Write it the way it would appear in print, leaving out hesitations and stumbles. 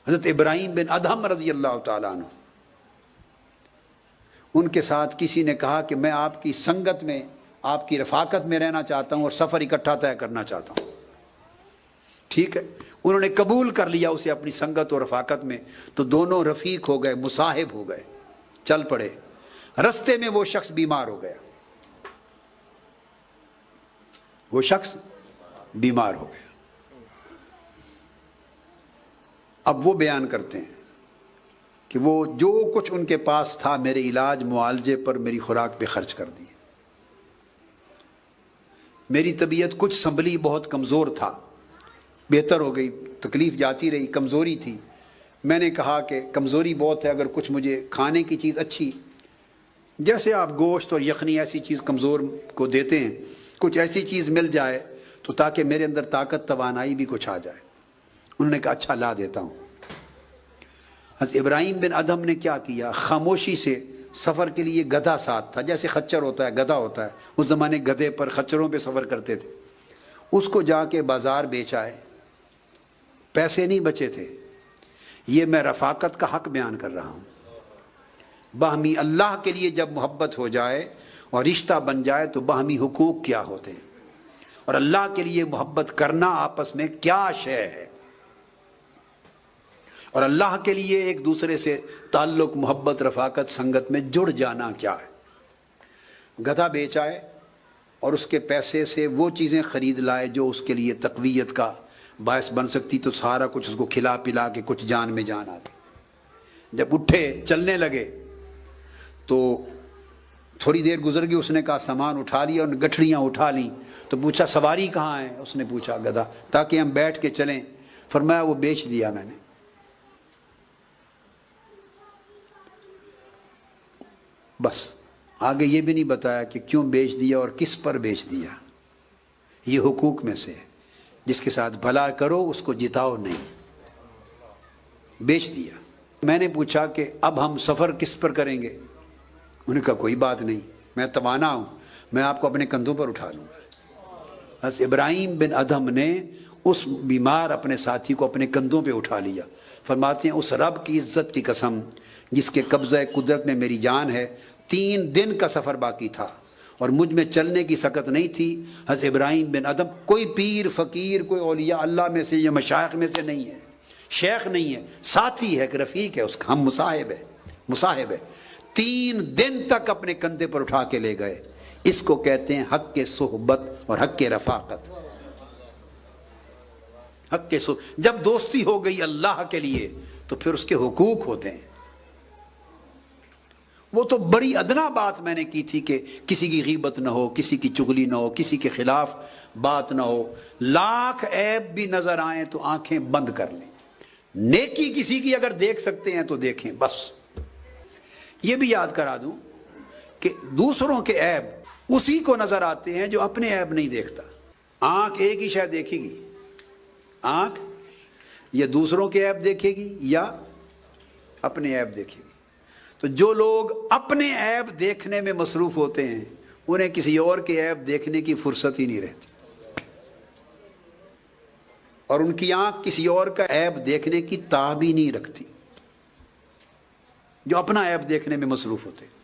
حضرت ابراہیم بن ادہم رضی اللہ تعالیٰ عنہ، ان کے ساتھ کسی نے کہا کہ میں آپ کی سنگت میں، آپ کی رفاقت میں رہنا چاہتا ہوں اور سفر اکٹھا طے کرنا چاہتا ہوں۔ ٹھیک ہے، انہوں نے قبول کر لیا اسے اپنی سنگت اور رفاقت میں، تو دونوں رفیق ہو گئے، مصاحب ہو گئے، چل پڑے۔ رستے میں وہ شخص بیمار ہو گیا، وہ شخص بیمار ہو گیا۔ اب وہ بیان کرتے ہیں کہ وہ جو کچھ ان کے پاس تھا میرے علاج معالجے پر، میری خوراک پہ خرچ کر دی۔ میری طبیعت کچھ سنبھلی، بہت کمزور تھا، بہتر ہو گئی، تکلیف جاتی رہی، کمزوری تھی۔ میں نے کہا کہ کمزوری بہت ہے، اگر کچھ مجھے کھانے کی چیز اچھی، جیسے آپ گوشت اور یخنی ایسی چیز کمزور کو دیتے ہیں، کچھ ایسی چیز مل جائے تو تاکہ میرے اندر طاقت توانائی بھی کچھ آ جائے۔ انہوں نے کہا اچھا لا دیتا ہوں۔ حضرت ابراہیم بن ادہم نے کیا کیا، خاموشی سے، سفر کے لیے گدھا ساتھ تھا، جیسے خچر ہوتا ہے، گدھا ہوتا ہے، اس زمانے گدھے پر، خچروں پہ سفر کرتے تھے، اس کو جا کے بازار بیچ آئے۔ پیسے نہیں بچے تھے۔ یہ میں رفاقت کا حق بیان کر رہا ہوں۔ باہمی اللہ کے لیے جب محبت ہو جائے اور رشتہ بن جائے تو باہمی حقوق کیا ہوتے ہیں، اور اللہ کے لیے محبت کرنا آپس میں کیا شے ہے، اور اللہ کے لیے ایک دوسرے سے تعلق، محبت، رفاقت، سنگت میں جڑ جانا کیا ہے۔ گدھا بیچ آئے اور اس کے پیسے سے وہ چیزیں خرید لائے جو اس کے لیے تقویت کا باعث بن سکتی، تو سارا کچھ اس کو کھلا پلا کے کچھ جان میں جان آتی۔ جب اٹھے چلنے لگے تو تھوڑی دیر گزر گئی، اس نے کہا سامان اٹھا لیا، اور گٹھڑیاں اٹھا لیں، تو پوچھا سواری کہاں ہے؟ اس نے پوچھا گدھا، تاکہ ہم بیٹھ کے چلیں۔ فرمایا وہ بیچ دیا میں نے۔ بس آگے یہ بھی نہیں بتایا کہ کیوں بیچ دیا اور کس پر بیچ دیا۔ یہ حقوق میں سے، جس کے ساتھ بھلا کرو اس کو جتاؤ نہیں۔ بیچ دیا۔ میں نے پوچھا کہ اب ہم سفر کس پر کریں گے؟ انہوں نے کہا کوئی بات نہیں، میں توانا ہوں، میں آپ کو اپنے کندھوں پر اٹھا لوں گا۔ حضرت ابراہیم بن ادہم نے اس بیمار اپنے ساتھی کو اپنے کندھوں پہ اٹھا لیا۔ فرماتے ہیں اس رب کی عزت کی قسم جس کے قبضہ قدرت میں میری جان ہے، 3 دن کا سفر باقی تھا اور مجھ میں چلنے کی سکت نہیں تھی۔ حضرت ابراہیم بن ادہم کوئی پیر فقیر، کوئی اولیاء اللہ میں سے یا مشائخ میں سے نہیں ہے، شیخ نہیں ہے، ساتھی ہے، کہ رفیق ہے اس کا، ہم مصاحب ہے۔ 3 دن تک اپنے کندھے پر اٹھا کے لے گئے۔ اس کو کہتے ہیں حق کے صحبت اور حق کے رفاقت۔ حق کے جب دوستی ہو گئی اللہ کے لیے تو پھر اس کے حقوق ہوتے ہیں۔ وہ تو بڑی ادنا بات میں نے کی تھی کہ کسی کی غیبت نہ ہو، کسی کی چغلی نہ ہو، کسی کے خلاف بات نہ ہو، لاکھ عیب بھی نظر آئیں تو آنکھیں بند کر لیں، نیکی کسی کی اگر دیکھ سکتے ہیں تو دیکھیں بس۔ یہ بھی یاد کرا دوں کہ دوسروں کے عیب اسی کو نظر آتے ہیں جو اپنے عیب نہیں دیکھتا۔ آنکھ ایک ہی شاید دیکھے گی، آنکھ یا دوسروں کے عیب دیکھے گی یا اپنے عیب دیکھے گی۔ تو جو لوگ اپنے عیب دیکھنے میں مصروف ہوتے ہیں انہیں کسی اور کے عیب دیکھنے کی فرصت ہی نہیں رہتی، اور ان کی آنکھ کسی اور کا عیب دیکھنے کی تاب ہی نہیں رکھتی، جو اپنا عیب دیکھنے میں مصروف ہوتے ہیں۔